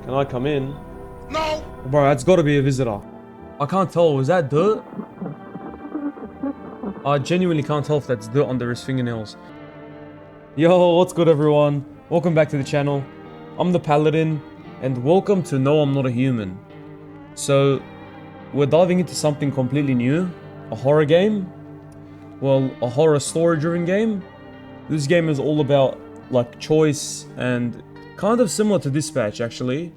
Can I come in? No! Bro, that's gotta be a visitor. I can't tell. Was that dirt? I genuinely can't tell if that's dirt under his fingernails. Yo, what's good everyone? Welcome back to the channel. I'm the Paladin, and welcome to No, I'm Not a Human. So, we're diving into something completely new. A horror game. Well, a horror story-driven game. This game is all about, like, choice and kind of similar to Dispatch, actually.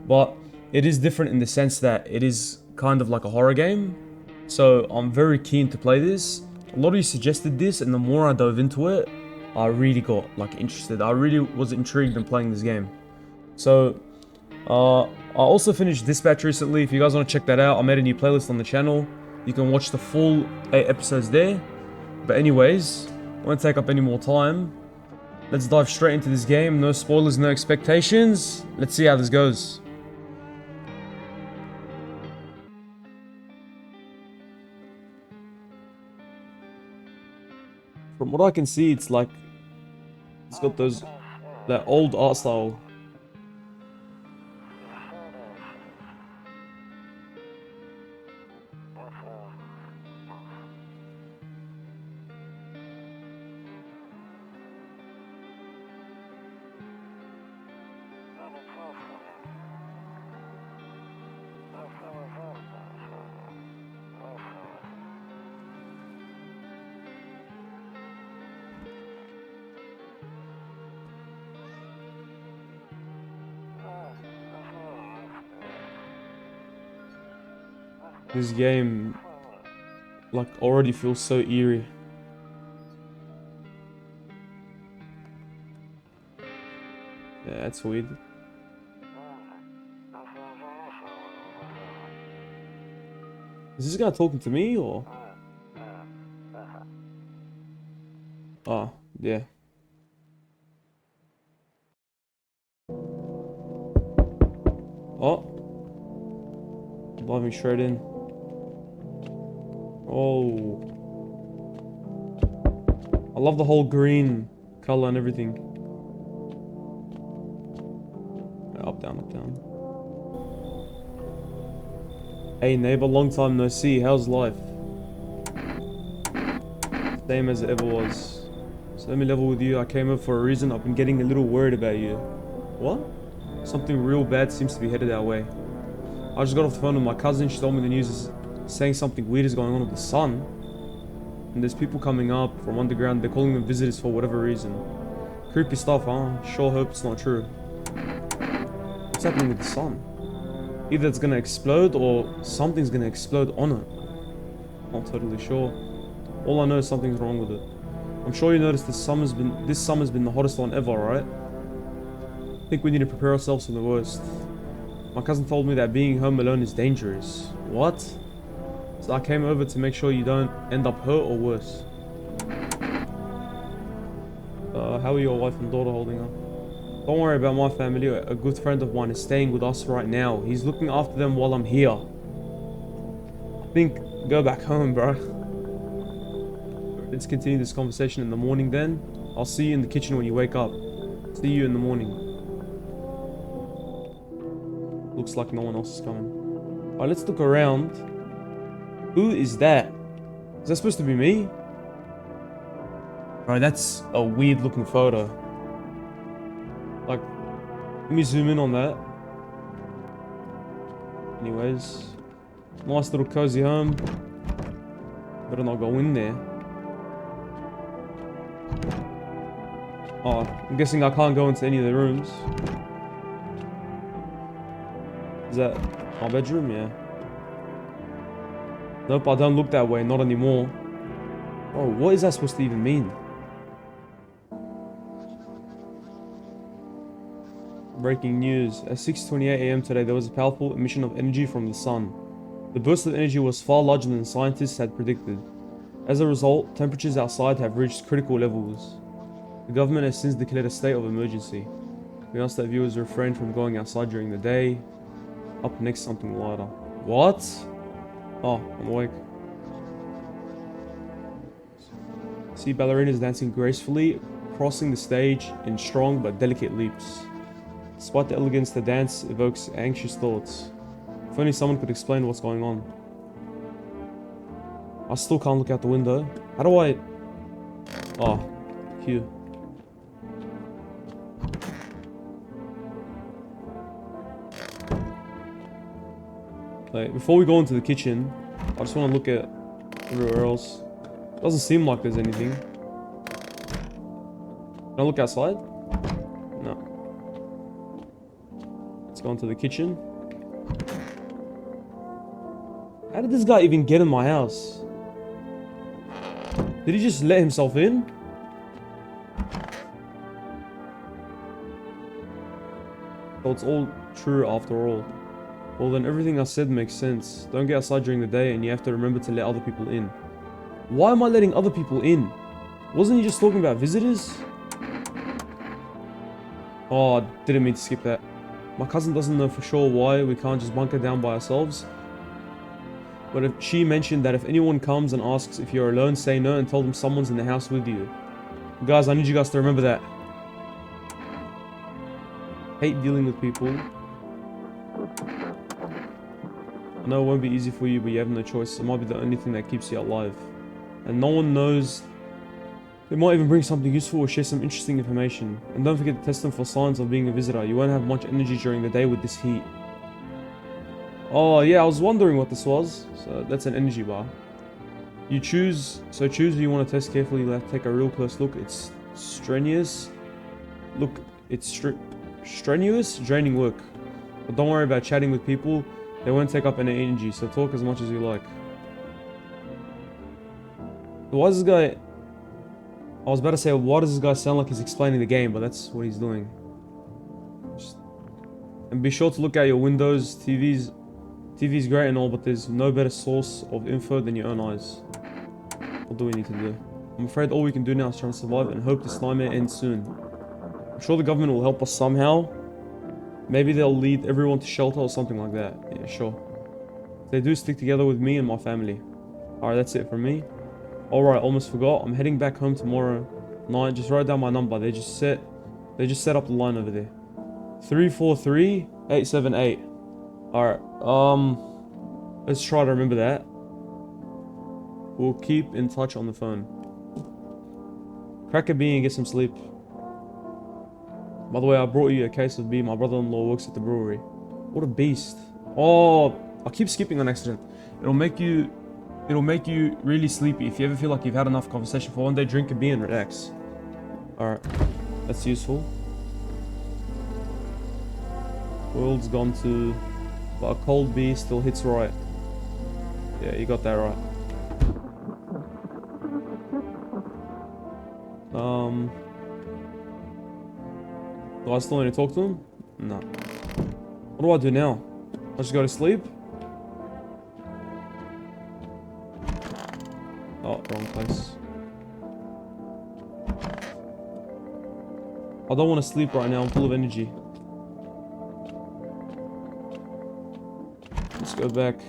But it is different in the sense that it is kind of like a horror game. So I'm very keen to play this. A lot of you suggested this, and the more I dove into it, I really got like interested. I really was intrigued in playing this game. So I also finished Dispatch recently. If you guys want to check that out, I made a new playlist on the channel. You can watch the full 8 episodes there. But anyways, I won't take up any more time. Let's dive straight into this game. No spoilers, no expectations. Let's see how this goes. From what I can see, it's like it's got that old art style. This game, like, already feels so eerie. Yeah, that's weird. Is this guy talking to me, or? Oh, yeah. Oh. Diving straight in. Oh. I love the whole green color and everything. Up, down, up, down. Hey neighbor, long time no see. How's life? Same as it ever was. So let me level with you. I came up for a reason. I've been getting a little worried about you. What? Something real bad seems to be headed our way. I just got off the phone with my cousin. She told me the news is saying something weird is going on with the sun. And there's people coming up from underground. They're calling them visitors for whatever reason. Creepy stuff, huh? Sure hope it's not true. What's happening with the sun? Either it's gonna explode or something's gonna explode on it. Not totally sure. All I know is something's wrong with it. I'm sure you noticed this summer's been the hottest one ever, right? I think we need to prepare ourselves for the worst. My cousin told me that being home alone is dangerous. What? So I came over to make sure you don't end up hurt or worse. How are your wife and daughter holding up? Don't worry about my family. A good friend of mine is staying with us right now. He's looking after them while I'm here. I think go back home, bro. Let's continue this conversation in the morning then. I'll see you in the kitchen when you wake up. See you in the morning. Looks like no one else is coming. Alright, let's look around. Who is that? Is that supposed to be me? Bro, that's a weird looking photo. Like, let me zoom in on that. Anyways, nice little cozy home. Better not go in there. Oh, I'm guessing I can't go into any of the rooms. Is that my bedroom? Yeah. Nope, I don't look that way. Not anymore. Oh, what is that supposed to even mean? Breaking news. At 6:28 AM today, there was a powerful emission of energy from the sun. The burst of energy was far larger than scientists had predicted. As a result, temperatures outside have reached critical levels. The government has since declared a state of emergency. We ask that viewers refrain from going outside during the day. Up next, something lighter. What? Oh, I'm awake. See ballerinas dancing gracefully, crossing the stage in strong but delicate leaps. Despite the elegance, the dance evokes anxious thoughts. If only someone could explain what's going on. I still can't look out the window. How do I... Oh, here. Wait, before we go into the kitchen, I just want to look at everywhere else. Doesn't seem like there's anything. Can I look outside? No. Let's go into the kitchen. How did this guy even get in my house? Did he just let himself in? So it's all true after all. Well then everything I said makes sense. Don't get outside during the day and you have to remember to let other people in. Why am I letting other people in? Wasn't he just talking about visitors? Oh, I didn't mean to skip that. My cousin doesn't know for sure why we can't just bunker down by ourselves. But if she mentioned that if anyone comes and asks if you're alone, say no and tell them someone's in the house with you. Guys, I need you guys to remember that. Hate dealing with people. I know it won't be easy for you, but you have no choice. It might be the only thing that keeps you alive. And no one knows. They might even bring something useful or share some interesting information. And don't forget to test them for signs of being a visitor. You won't have much energy during the day with this heat. Oh yeah, I was wondering what this was. So that's an energy bar. You choose who you want to test carefully. You'll have to take a real close look. It's strenuous. Look, it's strenuous, draining work. But don't worry about chatting with people. They won't take up any energy, so talk as much as you like. Why does this guy... I was about to say, why does this guy sound like he's explaining the game, but that's what he's doing. And be sure to look out your windows. TV's great and all, but there's no better source of info than your own eyes. What do we need to do? I'm afraid all we can do now is try to survive and hope this nightmare ends soon. I'm sure the government will help us somehow. Maybe they'll lead everyone to shelter or something like that. Yeah, sure. If they do, stick together with me and my family. Alright, that's it from me. Alright, almost forgot. I'm heading back home tomorrow night. Just write down my number. They just set up the line over there. 343-878. Alright, let's try to remember that. We'll keep in touch on the phone. Crack a beer and get some sleep. By the way, I brought you a case of beer. My brother-in-law works at the brewery. What a beast. Oh, I keep skipping on accident. It'll make you really sleepy. If you ever feel like you've had enough conversation for one day, drink a beer and relax. Alright, that's useful. World's gone to... But a cold beer still hits right. Yeah, you got that right. Do I still need to talk to him? No. What do I do now? I just go to sleep? Oh, wrong place. I don't want to sleep right now. I'm full of energy. Let's go back.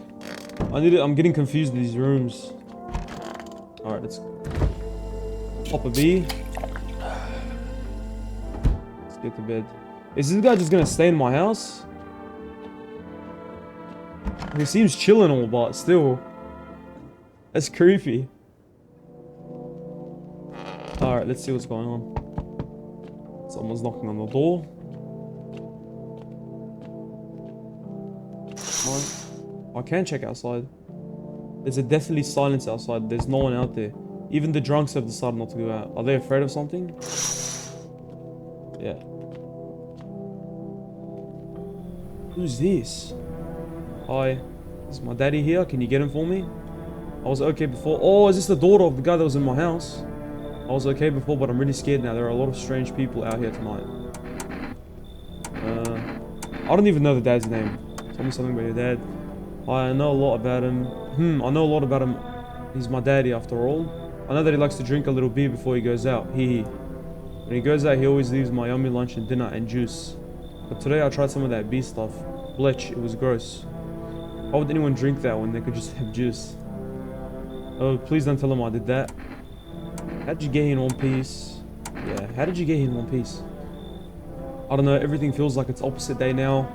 I'm getting confused with these rooms. Alright, let's pop a bee. Let's get to bed. Is this guy just gonna stay in my house? He seems chill and all, but still. That's creepy. Alright, let's see what's going on. Someone's knocking on the door. I can check outside. There's a deathly silence outside. There's no one out there. Even the drunks have decided not to go out. Are they afraid of something? Yeah. Who's this? Hi. Is my daddy here? Can you get him for me? I was okay before. Oh, is this the daughter of the guy that was in my house? I was okay before, but I'm really scared now. There are a lot of strange people out here tonight. I don't even know the dad's name. Tell me something about your dad. I know a lot about him. I know a lot about him. He's my daddy after all. I know that he likes to drink a little beer before he goes out. When he goes out, he always leaves my yummy lunch and dinner and juice. But today I tried some of that beer stuff. Blech, it was gross. Why would anyone drink that when they could just have juice? Oh, please don't tell him I did that. How did you get here in one piece? Yeah, how did you get here in one piece? I don't know, everything feels like it's opposite day now.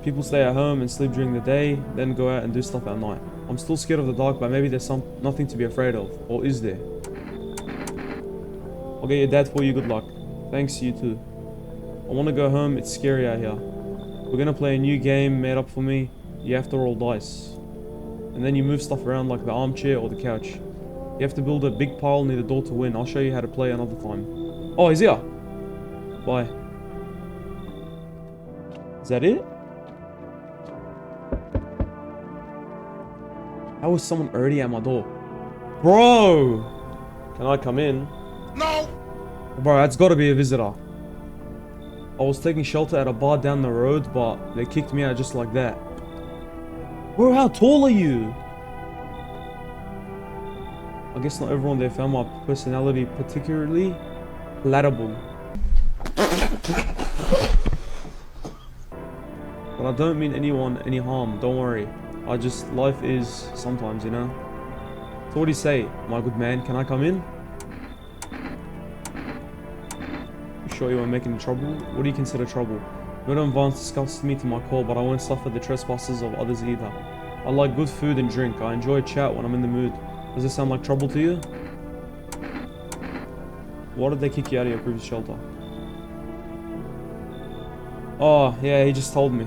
People stay at home and sleep during the day, then go out and do stuff at night. I'm still scared of the dark, but maybe there's nothing to be afraid of. Or is there? I'll get your dad for you, good luck. Thanks, you too. I want to go home, it's scary out here. We're gonna play a new game made up for me. You have to roll dice. And then you move stuff around like the armchair or the couch. You have to build a big pile near the door to win. I'll show you how to play another time. Oh, he's here. Bye. Is that it? How was someone already at my door? Bro! Can I come in? No! Bro, that's gotta be a visitor. I was taking shelter at a bar down the road, but they kicked me out just like that. Bro, how tall are you? I guess not everyone there found my personality particularly palatable. But I don't mean anyone any harm, don't worry. Life is sometimes, you know. So what do you say, my good man? Can I come in? You sure you won't make any trouble? What do you consider trouble? Murder and violence disgusts me to my core, but I won't suffer the trespasses of others either. I like good food and drink. I enjoy a chat when I'm in the mood. Does this sound like trouble to you? Why did they kick you out of your previous shelter? Oh, yeah, he just told me.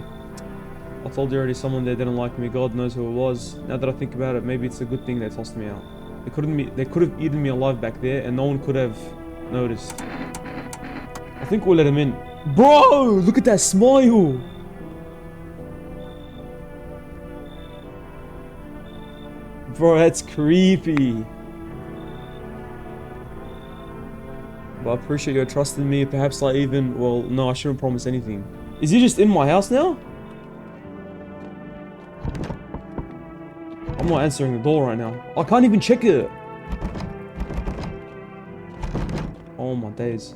I told you already someone there didn't like me. God knows who it was. Now that I think about it, maybe it's a good thing they tossed me out. They could have eaten me alive back there and no one could have noticed. I think we'll let him in. Bro, look at that smile. Bro, that's creepy. But I appreciate your trust in me. Perhaps I even... Well, no, I shouldn't promise anything. Is he just in my house now? I'm not answering the door right now. I can't even check it. Oh my days.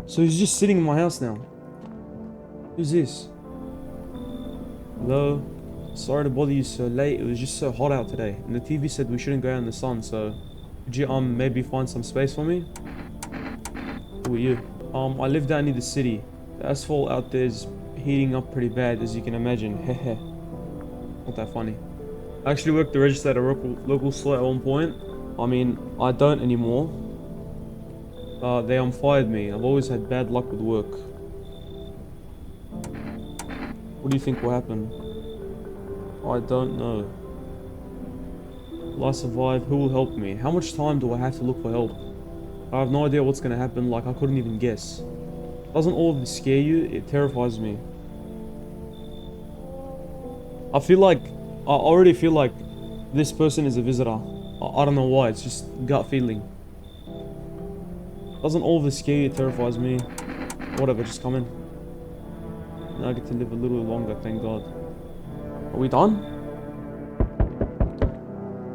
So he's just sitting in my house now. Who's this? Hello? Sorry to bother you so late. It was just so hot out today. And the TV said we shouldn't go out in the sun, so... Could you maybe find some space for me? Who are you? I live down near the city. The asphalt out there is heating up pretty bad, as you can imagine. Hehe. Not that funny. I actually worked the register at a local store at one point. I mean, I don't anymore. They fired me. I've always had bad luck with work. What do you think will happen? I don't know. Will I survive? Who will help me? How much time do I have to look for help? I have no idea what's gonna happen, like I couldn't even guess. Doesn't all of this scare you? It terrifies me. I already feel like this person is a visitor. I don't know why, it's just gut feeling. Doesn't all of this scare you? It terrifies me. Whatever, just come in. Now I get to live a little longer, thank God. Are we done?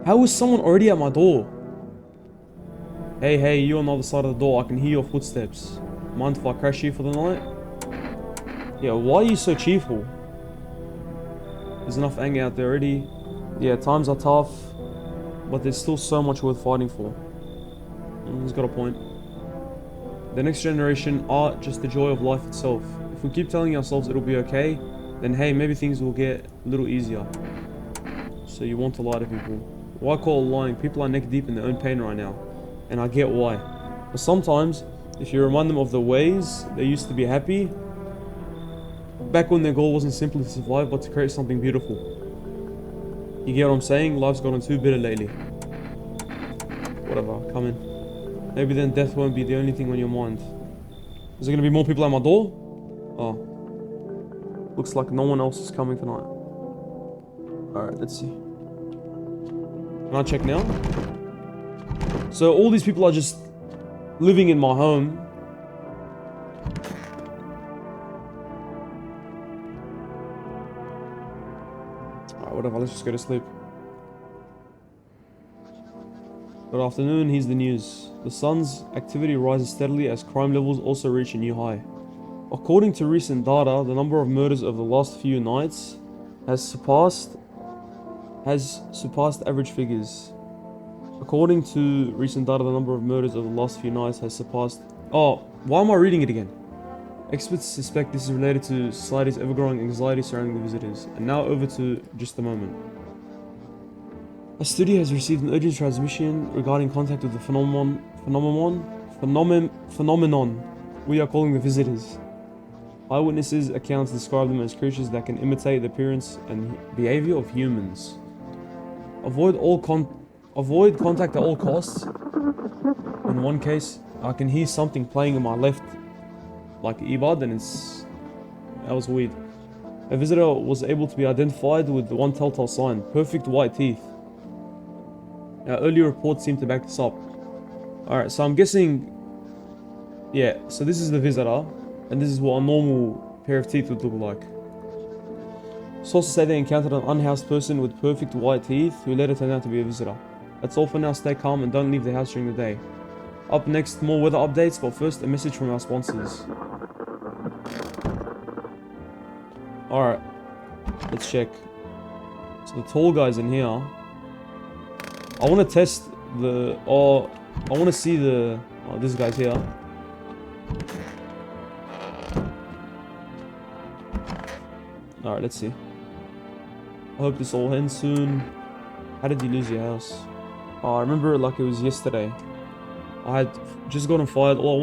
How is someone already at my door? Hey, you on the other side of the door. I can hear your footsteps. Mind if I crash you for the night? Yeah, why are you so cheerful? There's enough anger out there already. Yeah, times are tough, but there's still so much worth fighting for. He's got a point. The next generation are just the joy of life itself. If we keep telling ourselves it'll be okay, then hey, maybe things will get a little easier. So you want to lie to people. Why call it lying? People are neck deep in their own pain right now. And I get why. But sometimes, if you remind them of the ways they used to be happy, back when their goal wasn't simply to survive, but to create something beautiful. You get what I'm saying? Life's gotten too bitter lately. Whatever, come in. Maybe then death won't be the only thing on your mind. Is there gonna be more people at my door? Oh. Looks like no one else is coming tonight. Alright, let's see. Can I check now? So all these people are just living in my home. Alright, whatever, let's just go to sleep. Good afternoon, here's the news. The sun's activity rises steadily as crime levels also reach a new high. According to recent data, the number of murders of the last few nights has surpassed average figures. According to recent data, the number of murders of the last few nights has surpassed... Oh, why am I reading it again? Experts suspect this is related to society's ever-growing anxiety surrounding the visitors. And now over to just a moment. A study has received an urgent transmission regarding contact with the phenomenon we are calling the visitors. Eyewitnesses' accounts describe them as creatures that can imitate the appearance and behavior of humans. Avoid contact at all costs. In one case, I can hear something playing in my left, like earbud, and that was weird. A visitor was able to be identified with the one telltale sign: perfect white teeth. Now, earlier reports seem to back this up. Alright, so I'm guessing, yeah, so this is the visitor, and this is what a normal pair of teeth would look like. Sources say they encountered an unhoused person with perfect white teeth who later turned out to be a visitor. That's all for now. Stay calm and don't leave the house during the day. Up next, more weather updates, but first a message from our sponsors. Alright, let's check. So the tall guy's in here. I want to test the... I want to see the... Oh, this guy's here. Alright, let's see. I hope this all ends soon. How did you lose your house? Oh, I remember it like it was yesterday. I had just gotten fired. All I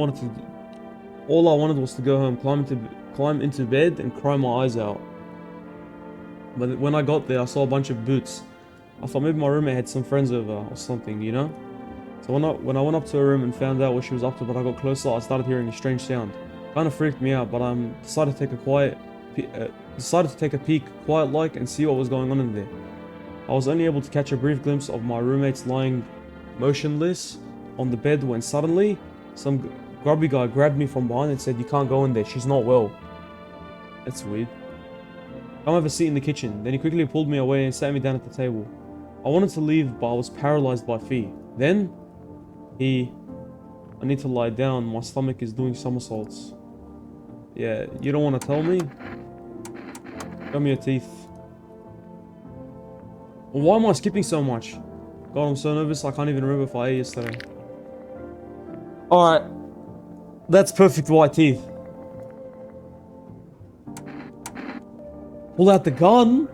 wanted was to go home, climb into bed and cry my eyes out. But when I got there, I saw a bunch of boots. I thought maybe my roommate had some friends over or something, you know? So when I went up to her room and found out what she was up to, but I got closer, I started hearing a strange sound. Kind of freaked me out, but I decided to take a peek, quiet-like, and see what was going on in there. I was only able to catch a brief glimpse of my roommates lying motionless on the bed when suddenly, some grubby guy grabbed me from behind and said, "You can't go in there, she's not well." That's weird. "Come have a seat in the kitchen." Then he quickly pulled me away and sat me down at the table. I wanted to leave, but I was paralyzed by fear. Then, I need to lie down, my stomach is doing somersaults. Yeah, you don't want to tell me? Show me your teeth. Why am I skipping so much? God, I'm so nervous, I can't even remember if I ate yesterday. Alright. That's perfect white teeth. Pull out the gun?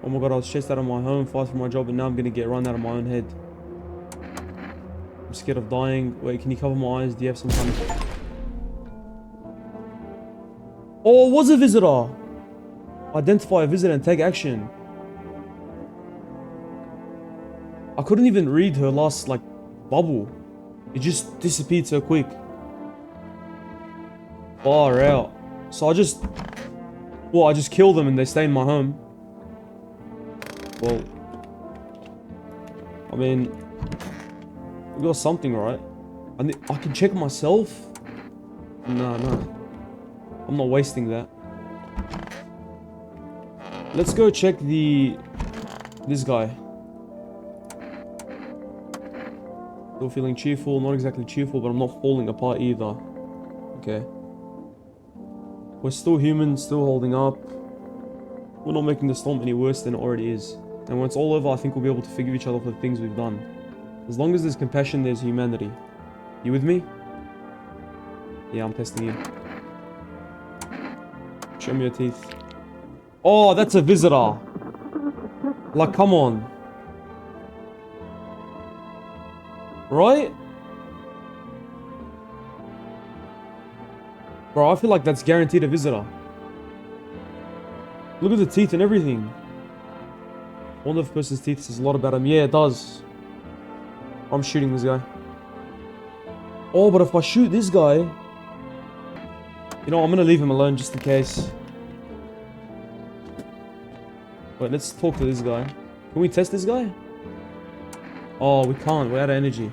Oh my god, I was chased out of my home, fired from my job, and now I'm gonna get run out of my own head. I'm scared of dying. Wait, can you cover my eyes? Do you have some kind of... Oh, it was a visitor! Identify a visitor and take action. I couldn't even read her last, like, bubble. It just disappeared so quick. Far out. So I just killed them and they stay in my home. Well, I mean, we got something, right? I can check myself? No. I'm not wasting that. Let's go check this guy. Still feeling cheerful, not exactly cheerful, but I'm not falling apart either. Okay. We're still human, still holding up. We're not making the storm any worse than it already is. And when it's all over, I think we'll be able to forgive each other for the things we've done. As long as there's compassion, there's humanity. You with me? Yeah, I'm testing you. Show me your teeth. Oh, that's a visitor. Like, come on. Right? Bro, I feel like that's guaranteed a visitor. Look at the teeth and everything. I wonder if a person's teeth says a lot about him. Yeah, it does. I'm shooting this guy. Oh, but if I shoot this guy... You know, I'm gonna leave him alone just in case. Wait, let's talk to this guy. Can we test this guy? Oh, we can't. We're out of energy.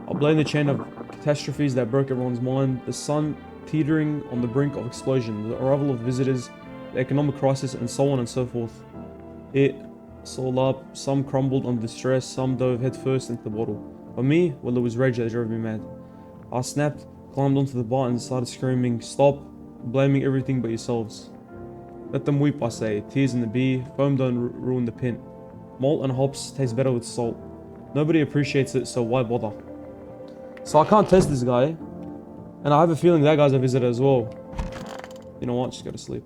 I'll blame the chain of catastrophes that broke everyone's mind. The sun teetering on the brink of explosion. The arrival of visitors. The economic crisis, and so on and so forth. It's all up. Some crumbled under stress. Some dove headfirst into the bottle. For me, well, it was rage that drove me mad. I snapped, climbed onto the bar, and started screaming, "Stop! Blaming everything but yourselves." Let them weep, I say. Tears in the beer. Foam don't ruin the pint. Malt and hops taste better with salt. Nobody appreciates it, so why bother? So I can't test this guy. And I have a feeling that guy's a visitor as well. You know what? Just go to sleep.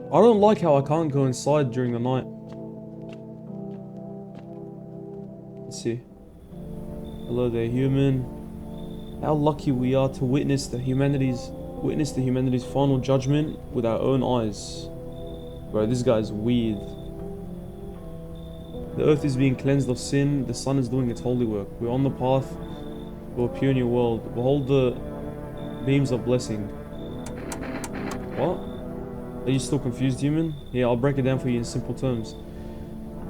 I don't like how I can't go inside during the night. Let's see. Hello there, human. How lucky we are to witness the humanity's final judgment with our own eyes. Bro, this guy's weird. The earth is being cleansed of sin. The sun is doing its holy work. We're on the path to a pure new world. Behold the beams of blessing. What? Are you still confused, human? Yeah, I'll break it down for you in simple terms.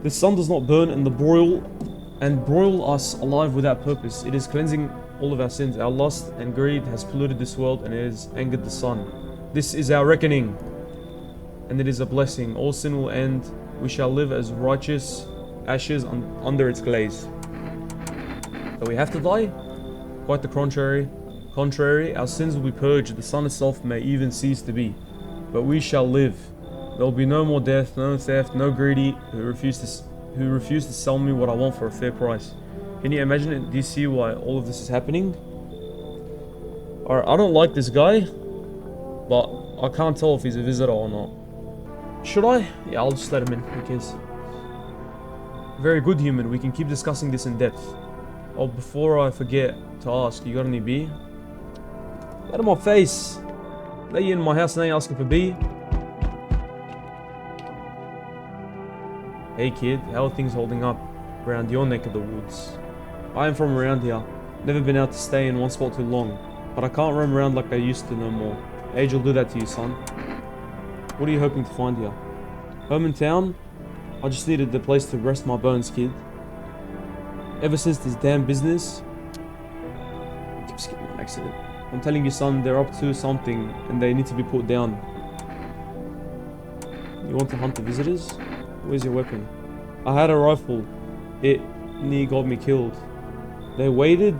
The sun does not burn and broil us alive without purpose. It is cleansing all of our sins. Our lust and greed has polluted this world and it has angered the sun. This is our reckoning, and it is a blessing. All sin will end. We shall live as righteous ashes under its glaze. So we have to die? Quite the contrary. Our sins will be purged. The sun itself may even cease to be. But we shall live. There will be no more death, no theft, no greedy who refuse to sell me what I want for a fair price. Can you imagine it? Do you see why all of this is happening? Alright, I don't like this guy, but I can't tell if he's a visitor or not. Should I? Yeah, I'll just let him in. Who cares? Very good, human. We can keep discussing this in depth. Oh, before I forget to ask, you got any beer? Get in my face. Let you in my house and they asking for beer. Hey kid, how are things holding up around your neck of the woods? I am from around here. Never been out to stay in one spot too long, but I can't roam around like I used to no more. Age will do that to you, son. What are you hoping to find here? Home in town? I just needed the place to rest my bones, kid. Ever since this damn business... I keep skipping an accident. I'm telling you, son, they're up to something and they need to be put down. You want to hunt the visitors? Where's your weapon? I had a rifle. It nearly got me killed. They waited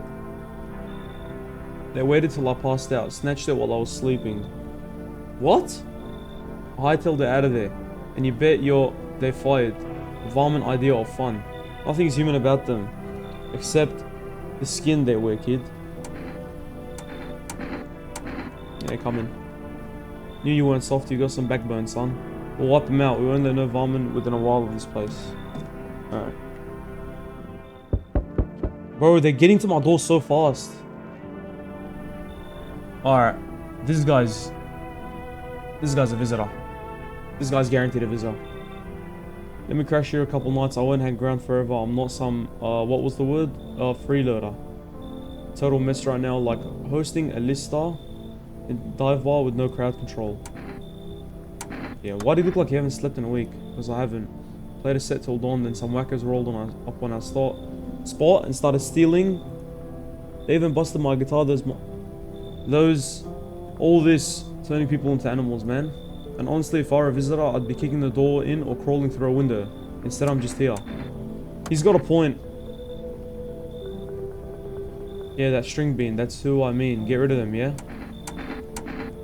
till I passed out, snatched it while I was sleeping. What? I hightailed it out of there. And you bet they fired. Varmint idea of fun. Nothing's human about them. Except the skin they wear, kid. Yeah, come in. Knew you weren't soft, you got some backbone, son. We'll wipe them out. We won't let no varmint within a while of this place. Alright. Bro, they're getting to my door so fast. Alright. This guy's a visitor. This guy's guaranteed a visitor. Let me crash here a couple nights. I won't hang ground forever. I'm not some, what was the word? Freeloader. Total mess right now, like hosting a lister in dive bar with no crowd control. Yeah, why do you look like you haven't slept in a week? Because I haven't. Played a set till dawn, then some whackers rolled up on our spot and started stealing. They even busted my guitar. All this turning people into animals, man. And honestly, if I were a visitor, I'd be kicking the door in or crawling through a window. Instead, I'm just here. He's got a point. Yeah, that string bean, that's who I mean. Get rid of them, yeah?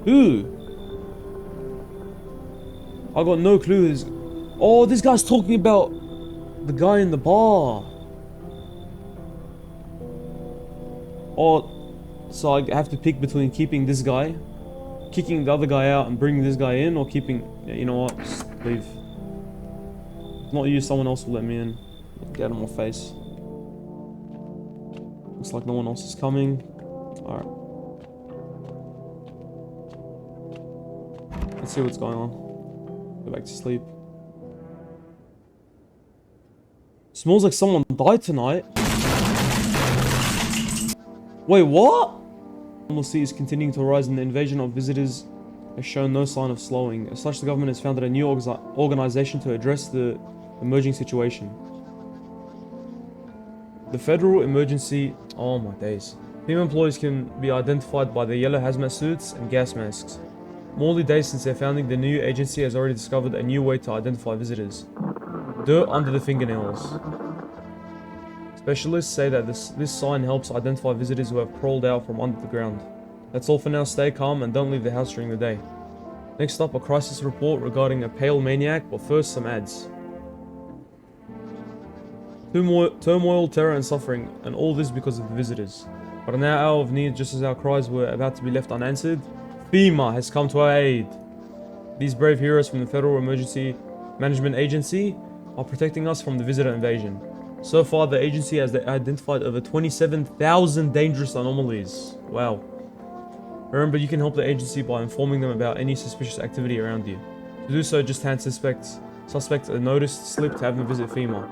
Who? I got no clue who's... Oh, this guy's talking about the guy in the bar. Oh, so I have to pick between keeping this guy, kicking the other guy out and bringing this guy in, or keeping... Yeah, you know what? Just leave. If not you, someone else will let me in. Get out of my face. Looks like no one else is coming. Alright. Let's see what's going on. Go back to sleep. Smells like someone died tonight. Wait, what? Normalcy is continuing to rise and the invasion of visitors has shown no sign of slowing. As such, the government has founded a new organization to address the emerging situation. The Federal Emergency... Oh my days. FEMA employees can be identified by their yellow hazmat suits and gas masks. More days since their founding, the new agency has already discovered a new way to identify visitors. Dirt under the fingernails. Specialists say that this sign helps identify visitors who have crawled out from under the ground. That's all for now. Stay calm and don't leave the house during the day. Next up, a crisis report regarding a pale maniac, but first some ads. Turmoil, terror and suffering, and all this because of the visitors. But in our hour of need, just as our cries were about to be left unanswered, FEMA has come to our aid. These brave heroes from the Federal Emergency Management Agency are protecting us from the visitor invasion. So far, the agency has identified over 27,000 dangerous anomalies. Wow. Remember, you can help the agency by informing them about any suspicious activity around you. To do so, just hand suspect a noticed slip to have them visit FEMA.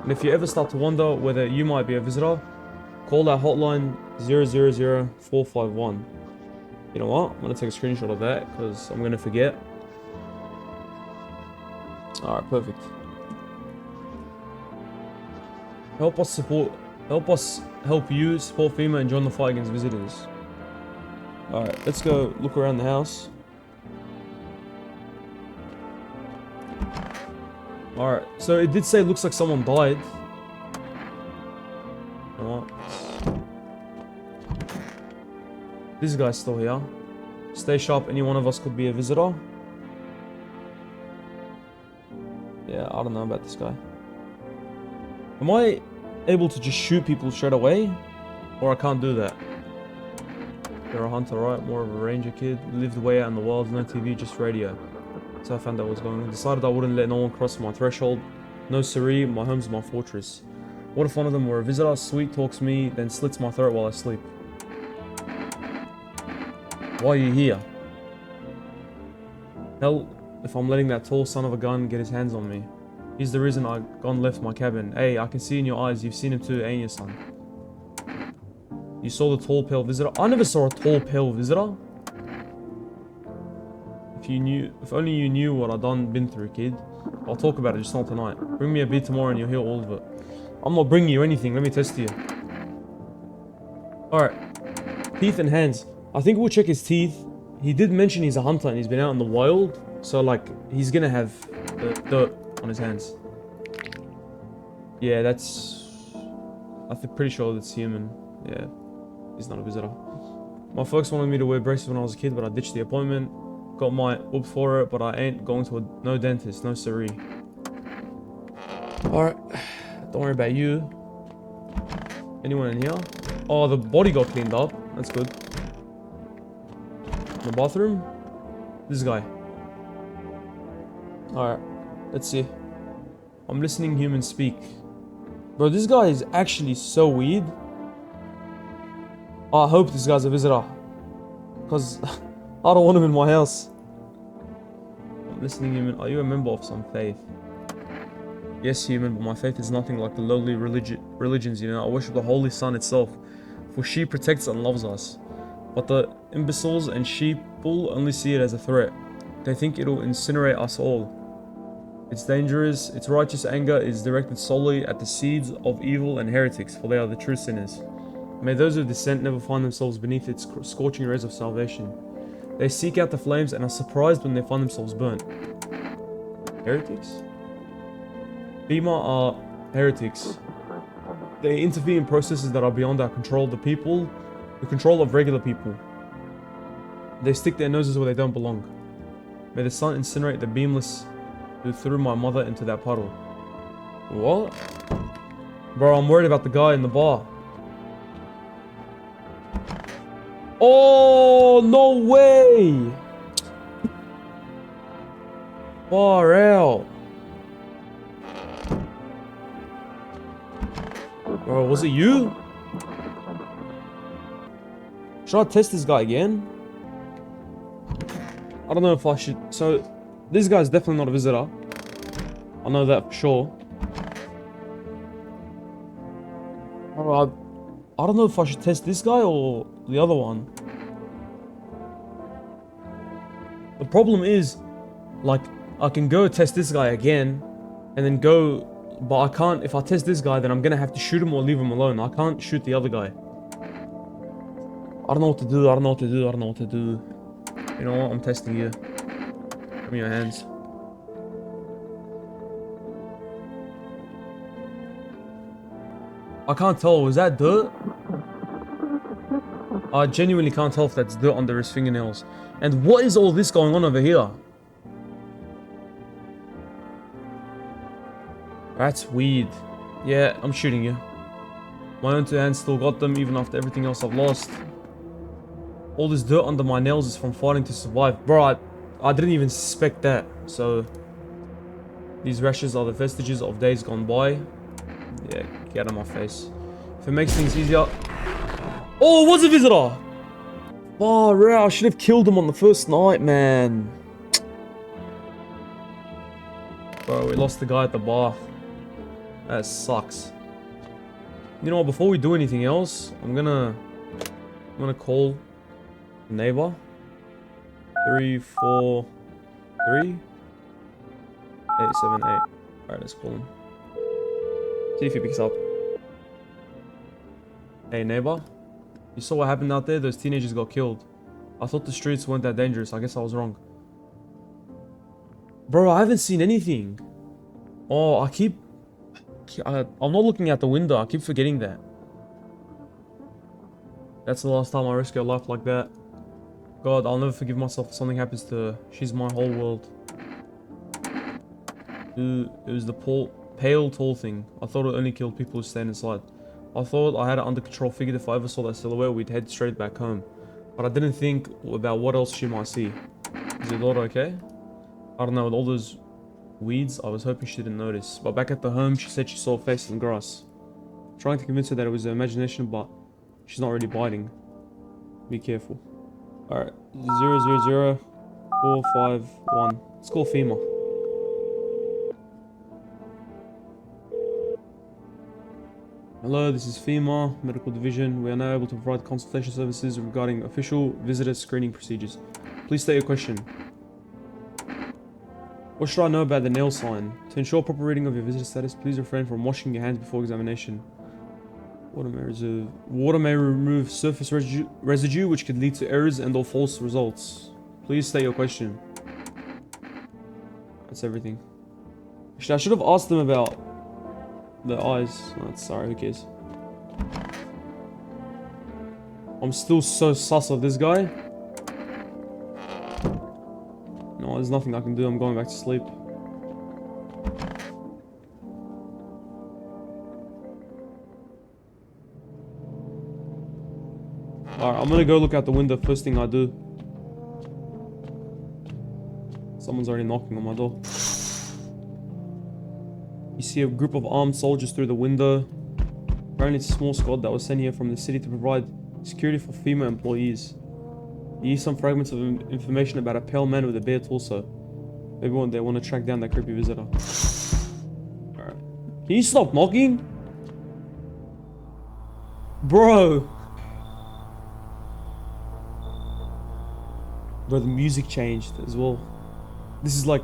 And if you ever start to wonder whether you might be a visitor, call our hotline 000-451. You know what? I'm going to take a screenshot of that because I'm going to forget. Alright, perfect. Help help you support FEMA and join the fight against visitors. Alright, let's go look around the house. Alright, so it did say it looks like someone died. You know what? This guy's still here. Stay sharp, any one of us could be a visitor. Yeah, I don't know about this guy. Am I able to just shoot people straight away? Or I can't do that? You're a hunter, right? More of a ranger kid. Lived way out in the wilds, no TV, just radio. So I found out what was going on. Decided I wouldn't let no one cross my threshold. No siree, my home's my fortress. What if one of them were a visitor, sweet talks me, then slits my throat while I sleep? Why are you here? Hell, if I'm letting that tall son of a gun get his hands on me. He's the reason I gone left my cabin. Hey, I can see in your eyes, you've seen him too, ain't you, son? You saw the tall, pale visitor? I never saw a tall, pale visitor. If only you knew what I been through, kid. I'll talk about it, just not tonight. Bring me a beer tomorrow and you'll hear all of it. I'm not bringing you anything, let me test you. Alright. Teeth and hands. I think we'll check his teeth. He did mention he's a hunter and he's been out in the wild. So, like, he's gonna have dirt on his hands. Yeah, that's... I'm pretty sure that's human. Yeah. He's not a visitor. My folks wanted me to wear braces when I was a kid, but I ditched the appointment. Got my whoop for it, but I ain't going to no dentist, no siree. Alright. Don't worry about you. Anyone in here? Oh, the body got cleaned up. That's good. In the bathroom? This guy. Alright. Let's see. I'm listening humans speak. Bro, this guy is actually so weird. I hope this guy's a visitor. Because I don't want him in my house. I'm listening human. Are you a member of some faith? Yes, human, but my faith is nothing like the lowly religions, you know. I worship the Holy Sun itself. For she protects and loves us. But the imbeciles and sheeple only see it as a threat. They think it'll incinerate us all. It's dangerous. Its righteous anger is directed solely at the seeds of evil and heretics, for they are the true sinners. May those of dissent never find themselves beneath its scorching rays of salvation. They seek out the flames and are surprised when they find themselves burnt. Heretics? FEMA are heretics. They interfere in processes that are beyond our control. The control of regular people. They stick their noses where they don't belong. May the sun incinerate the beamless who threw my mother into that puddle. What? Bro, I'm worried about the guy in the bar. Oh, no way! Far out. Bro, was it you? Should I test this guy again? I don't know if I should. So, this guy's definitely not a visitor. I know that for sure. I don't know if I should test this guy or the other one. The problem is, like, I can go test this guy again, and then go, but I can't. If I test this guy, then I'm gonna have to shoot him or leave him alone. I can't shoot the other guy. I don't know what to do. I don't know what to do. I don't know what to do. You know what? I'm testing you. Give me your hands. I can't tell. Was that dirt? I genuinely can't tell if that's dirt under his fingernails. And what is all this going on over here? That's weird. Yeah, I'm shooting you. My own two hands still got them even after everything else I've lost. All this dirt under my nails is from fighting to survive. Bro, I didn't even suspect that. So, these rashes are the vestiges of days gone by. Yeah, get out of my face. If it makes things easier... Oh, it was a visitor! Oh, I should have killed him on the first night, man. Bro, we lost the guy at the bar. That sucks. You know what, before we do anything else, I'm gonna call the neighbor. 343 878. Alright, let's call him. See if he picks up. Hey neighbor, you saw what happened out there? Those teenagers got killed. I thought the streets weren't that dangerous. I guess I was wrong. Bro, I haven't seen anything. Oh, I'm not looking out the window. I keep forgetting that. That's the last time I risk a life like that. God, I'll never forgive myself if something happens to her. She's my whole world. It was the pale, tall thing. I thought it only killed people who stand inside. I thought I had it under control, figured if I ever saw that silhouette, we'd head straight back home. But I didn't think about what else she might see. Is your daughter okay? I don't know, with all those weeds, I was hoping she didn't notice. But back at the home, she said she saw a face in the grass. Trying to convince her that it was her imagination, but she's not really biting. Be careful. Alright, 000451. Let's call FEMA. Hello, this is FEMA, Medical Division. We are now able to provide consultation services regarding official visitor screening procedures. Please state your question. What should I know about the nail sign? To ensure proper reading of your visitor status, please refrain from washing your hands before examination. Water may remove surface residue, which could lead to errors and or false results. Please state your question. That's everything. Actually, I should have asked them about the eyes. Oh, sorry, who cares? I'm still so sus of this guy. No, there's nothing I can do. I'm going back to sleep. Alright, I'm gonna go look out the window first thing I do. Someone's already knocking on my door. You see a group of armed soldiers through the window. Apparently it's a small squad that was sent here from the city to provide security for FEMA employees. You hear some fragments of information about a pale man with a bare torso. Maybe they want to track down that creepy visitor. Alright. Can you stop knocking? Bro! Bro, the music changed as well. This is like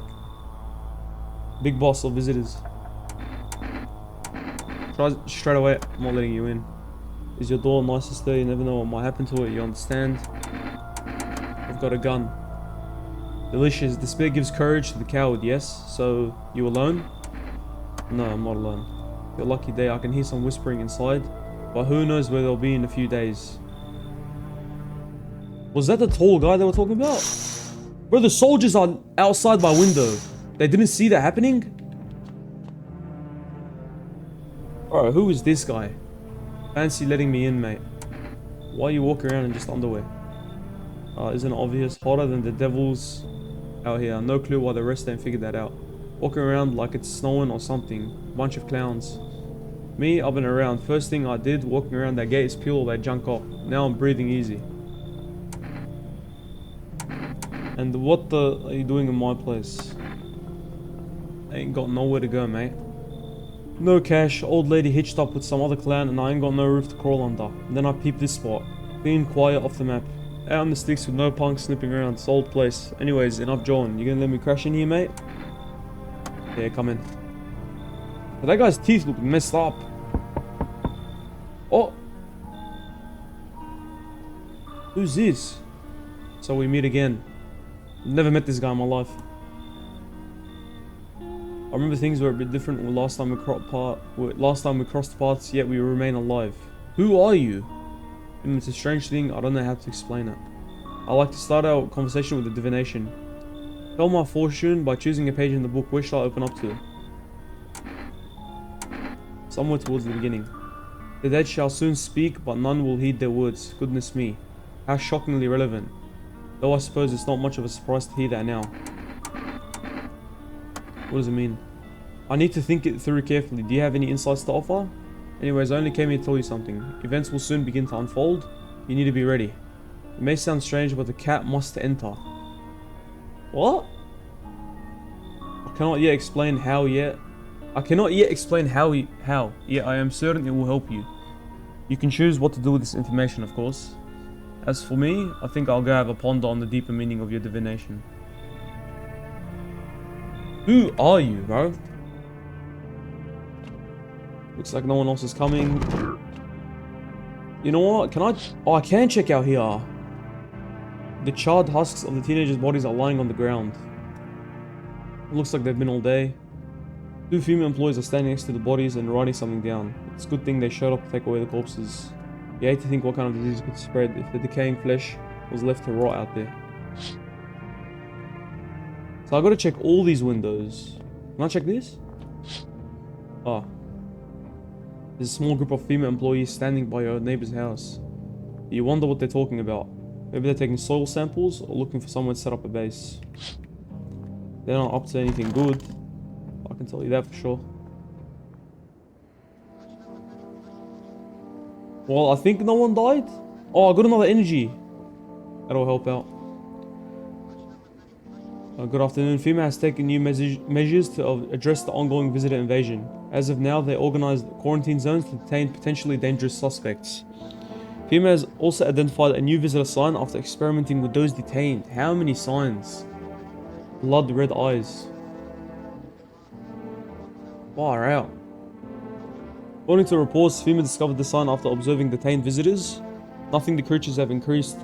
Big Boss of visitors. Try straight away, I'm not letting you in. Is your door nice to stay? You never know what might happen to it, you understand? I've got a gun. Delicious. Despair gives courage to the coward, yes? So, you alone? No, I'm not alone. Your lucky day, I can hear some whispering inside. But who knows where they'll be in a few days. Was that the tall guy they were talking about? Bro, the soldiers are outside my window. They didn't see that happening? Bro, who is this guy? Fancy letting me in, mate. Why are you walking around in just underwear? Isn't it obvious? Hotter than the devils out here. No clue why the rest ain't figured that out. Walking around like it's snowing or something. Bunch of clowns. Me, I've been around. First thing I did, walking around that gate is peel all that junk off. Now I'm breathing easy. And what the are you doing in my place? I ain't got nowhere to go, mate. No cash, old lady hitched up with some other clown, and I ain't got no roof to crawl under. And then I peeped this spot. Clean, quiet, off the map. Out on the sticks with no punks snipping around. It's old place. Anyways, enough jawing. You gonna let me crash in here, mate? Yeah, come in. But that guy's teeth look messed up. Oh! Who's this? So we meet again. Never met this guy in my life. I remember things were a bit different last time we crossed paths, yet we remain alive. Who are you? It's a strange thing, I don't know how to explain it. I like to start our conversation with a divination. Tell my fortune by choosing a page in the book. Where shall I open up to? Somewhere towards the beginning. The dead shall soon speak, but none will heed their words. Goodness me. How shockingly relevant. Though I suppose it's not much of a surprise to hear that now. What does it mean? I need to think it through carefully. Do you have any insights to offer? Anyways, I only came here to tell you something. Events will soon begin to unfold. You need to be ready. It may sound strange, but the cat must enter. What? I cannot yet explain how yet. I cannot yet explain how, yet I am certain it will help you. You can choose what to do with this information, of course. As for me, I think I'll go have a ponder on the deeper meaning of your divination. Who are you, bro? Looks like no one else is coming. You know what? Can I... Oh, I can check out here. The charred husks of the teenagers' bodies are lying on the ground. It looks like they've been all day. Two female employees are standing next to the bodies and writing something down. It's a good thing they showed up to take away the corpses. You hate to think what kind of disease could spread if the decaying flesh was left to rot out there. So I gotta check all these windows. Can I check this? Ah. There's a small group of female employees standing by your neighbor's house. You wonder what they're talking about. Maybe they're taking soil samples or looking for someone to set up a base. They're not up to anything good. I can tell you that for sure. Well, I think no one died. Oh, I got another energy. That'll help out. Good afternoon. FEMA has taken new measures to address the ongoing visitor invasion. As of now, they organized quarantine zones to detain potentially dangerous suspects. FEMA has also identified a new visitor sign after experimenting with those detained. How many signs? Blood red eyes. Far out. According to reports, FEMA discovered the sign after observing detained visitors. Noting the creatures have increased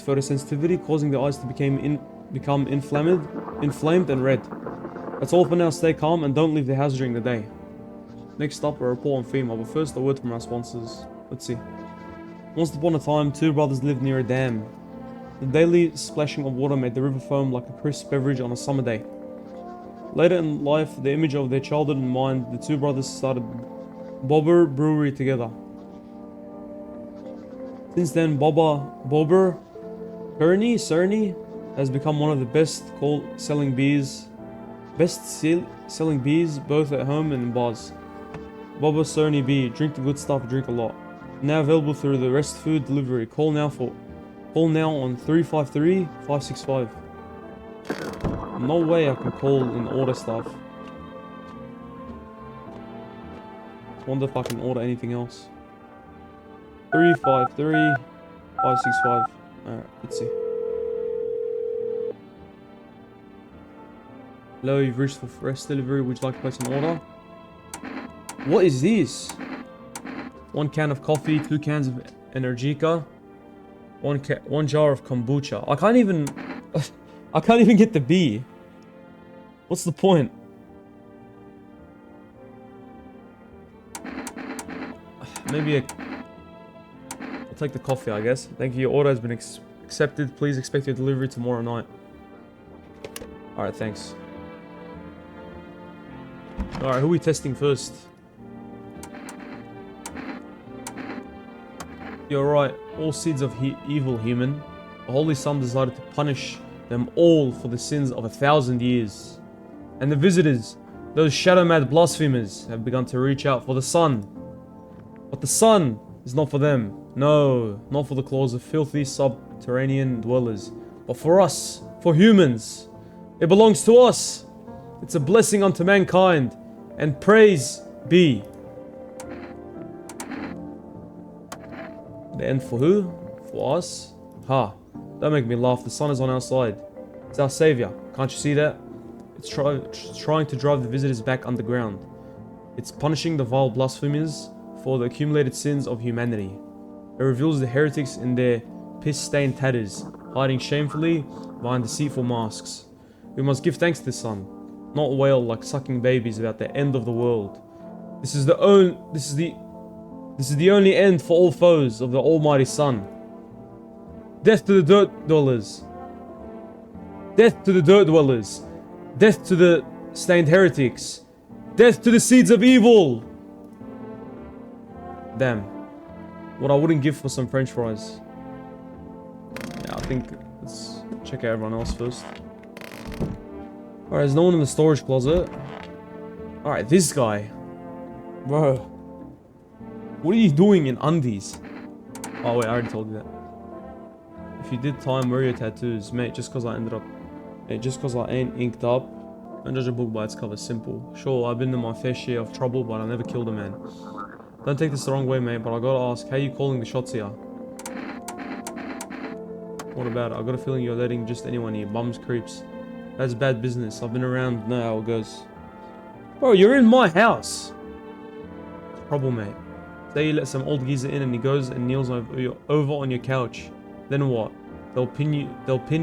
photosensitivity, causing the eyes to become inflamed and red. That's all for now. Stay calm and don't leave the house during the day. Next up, a report on FEMA, but first a word from our sponsors. Let's see. Once upon a time, two brothers lived near a dam. The daily splashing of water made the river foam like a crisp beverage on a summer day. Later in life, the image of their childhood in mind, the two brothers started Bobber Brewery together. Since then, Bobber Cerny has become one of the best-selling beers both at home and in bars. Bobber Cerny beer, drink the good stuff, drink a lot. Now available through the Rest Food delivery. Call now on 353-565. No way I can call and order stuff. Wonder if I can order anything else. 353-565. Alright, let's see. Hello, you've reached for Rest Delivery. Would you like to place an order? What is this? 1 can of coffee, 2 cans of Energica, 1 jar of kombucha. I can't even get the B. What's the point? Maybe I'll take the coffee, I guess. Thank you. Your order has been accepted. Please expect your delivery tomorrow night. Alright, thanks. Alright, who are we testing first? You're right. All seeds of evil, human. The Holy Sun decided to punish them all for the sins of 1,000 years. And the visitors, those shadow-mad blasphemers, have begun to reach out for the sun. But the sun is not for them. No, not for the claws of filthy subterranean dwellers. But for us, for humans. It belongs to us. It's a blessing unto mankind. And praise be. The end for who? For us? Ha. Don't make me laugh. The sun is on our side. It's our savior. Can't you see that? It's trying to drive the visitors back underground. It's punishing the vile blasphemers for the accumulated sins of humanity. It reveals the heretics in their piss-stained tatters, hiding shamefully behind deceitful masks. We must give thanks to the sun, not wail like sucking babies about the end of the world. This is the only end for all foes of the almighty sun. Death to the dirt dwellers. Death to the dirt dwellers. Death to the stained heretics. Death to the seeds of evil. Damn. What I wouldn't give for some french fries. Yeah, I think let's check out everyone else first. Alright, there's no one in the storage closet. Alright, this guy. Bro. What are you doing in undies? Oh wait, I already told you that. If you did time, where are your tattoos? Mate, just cause I ain't inked up. Don't judge a book by its cover, simple. Sure, I've been in my fair share of trouble, but I never killed a man. Don't take this the wrong way, mate, but I gotta ask, how you calling the shots here? What about it? I got a feeling you're letting just anyone here, bums, creeps. That's bad business. I've been around, know how it goes. Bro, you're in my house. It's trouble, mate. Say you let some old geezer in and he goes and kneels over on your couch. Then what? They'll pin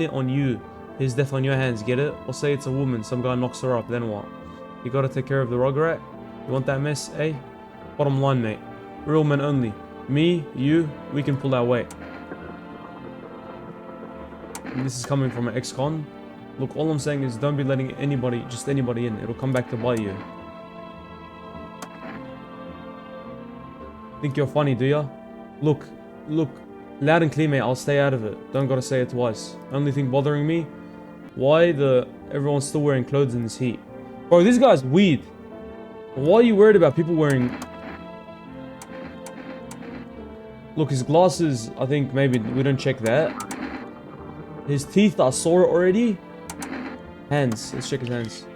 it on you. His death on your hands, get it? Or say it's a woman, some guy knocks her up, then what? You gotta take care of the rugrat? You want that mess, eh? Bottom line, mate. Real men only. Me, you, we can pull our weight. And this is coming from an ex-con. Look, all I'm saying is don't be letting anybody in. It'll come back to bite you. Think you're funny, do ya? Look. Loud and clear, mate. I'll stay out of it. Don't gotta say it twice. Only thing bothering me? Why everyone's still wearing clothes in this heat? Bro, this guy's weird. Why are you worried about people wearing... Look, his glasses, I think maybe we don't check that. His teeth, I saw it already. Hands, let's check his hands.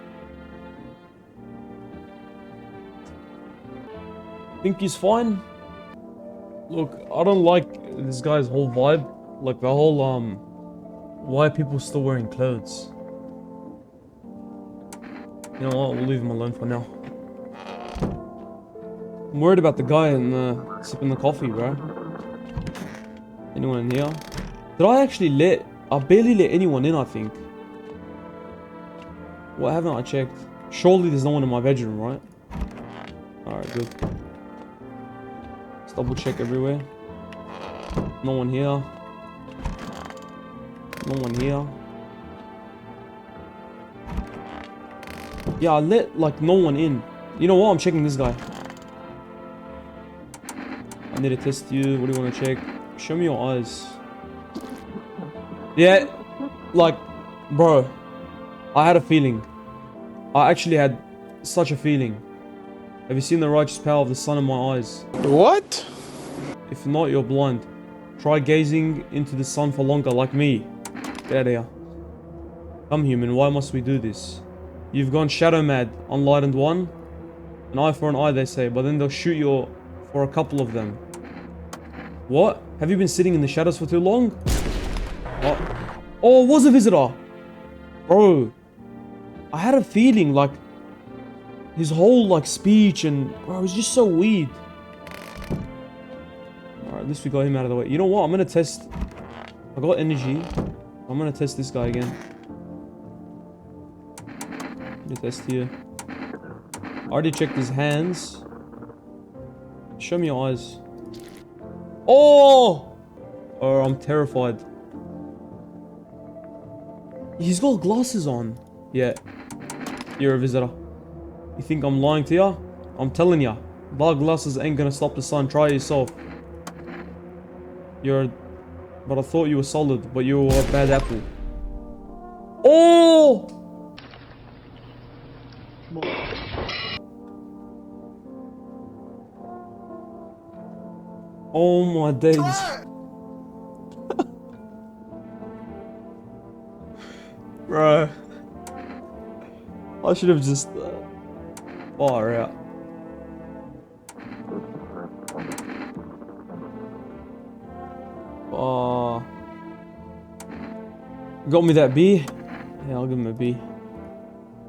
Think he's fine? Look, I don't like this guy's whole vibe. Like the whole, why are people still wearing clothes? You know what, we'll leave him alone for now. I'm worried about the guy sipping the coffee, bro. Anyone in here? Did I actually I barely let anyone in, I think. What haven't I checked? Surely there's no one in my bedroom, right? Alright, good. Let's double check everywhere. No one here. No one here. Yeah, I let, like, no one in. You know what? I'm checking this guy. I need to test you. What do you want to check? Show me your eyes. Yeah, like, bro, I had a feeling. I actually had such a feeling. Have you seen the righteous power of the sun in my eyes? What? If not, you're blind. Try gazing into the sun for longer, like me. Get out of here. Come, human, why must we do this? You've gone shadow mad, unlightened one. An eye for an eye, they say, but then they'll shoot you for a couple of them. What? Have you been sitting in the shadows for too long? Oh, it was a visitor. Bro, I had a feeling like his whole like speech and bro, it was just so weird. Alright, at least we got him out of the way. You know what? I'm gonna test. I got energy. I'm gonna test this guy again. Let me test here. I already checked his hands. Show me your eyes. Oh! Oh, I'm terrified. He's got glasses on. Yeah. You're a visitor. You think I'm lying to ya? I'm telling ya. Dark glasses ain't gonna stop the sun. Try it yourself. But I thought you were solid, but you were a bad apple. Oh! Oh my days. Bro. I should have just... far out. Got me that B? Yeah, I'll give him a B.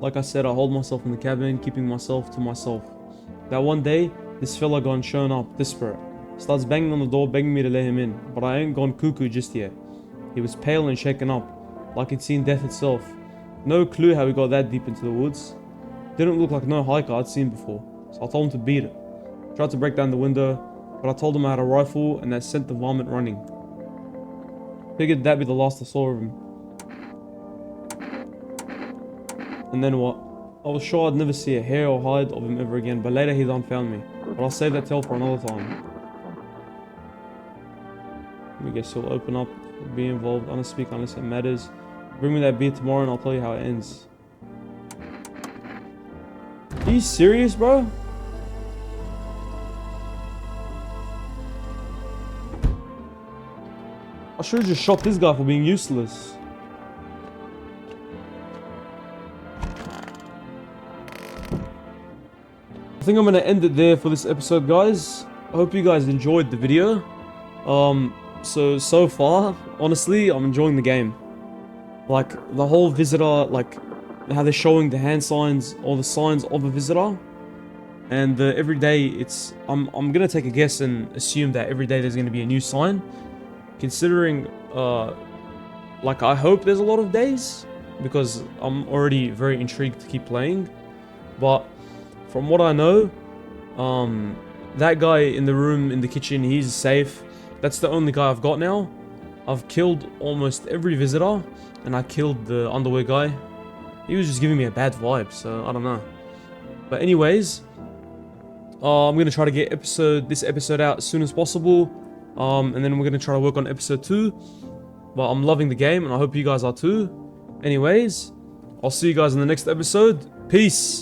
Like I said, I hold myself in the cabin, keeping myself to myself. That one day, this fella gone shown up, desperate. Starts banging on the door, begging me to let him in. But I ain't gone cuckoo just yet. He was pale and shaken up, like he'd seen death itself. No clue how he got that deep into the woods. Didn't look like no hiker I'd seen before, so I told him to beat it. Tried to break down the window, but I told him I had a rifle and that sent the varmint running. Figured that'd be the last I saw of him. And then what? I was sure I'd never see a hair or hide of him ever again, but later he done found me. But I'll save that tale for another time. I guess he'll open up, be involved, I don't speak unless it matters. Bring me that beer tomorrow and I'll tell you how it ends. Are you serious, bro? I should have just shot this guy for being useless. I think I'm gonna end it there for this episode, guys. I hope you guys enjoyed the video. So far, honestly, I'm enjoying the game. Like, the whole visitor, like, how they're showing the hand signs, or the signs of a visitor. And every day, it's... I'm gonna take a guess and assume that every day there's gonna be a new sign. Considering, like, I hope there's a lot of days. Because I'm already very intrigued to keep playing. But, from what I know, that guy in the room, in the kitchen, he's safe. That's the only guy I've got now. I've killed almost every visitor, and I killed the underwear guy. He was just giving me a bad vibe, so I don't know. But anyways, I'm gonna try to get this episode out as soon as possible, and then we're gonna try to work on episode 2. But I'm loving the game, and I hope you guys are too. Anyways, I'll see you guys in the next episode. Peace.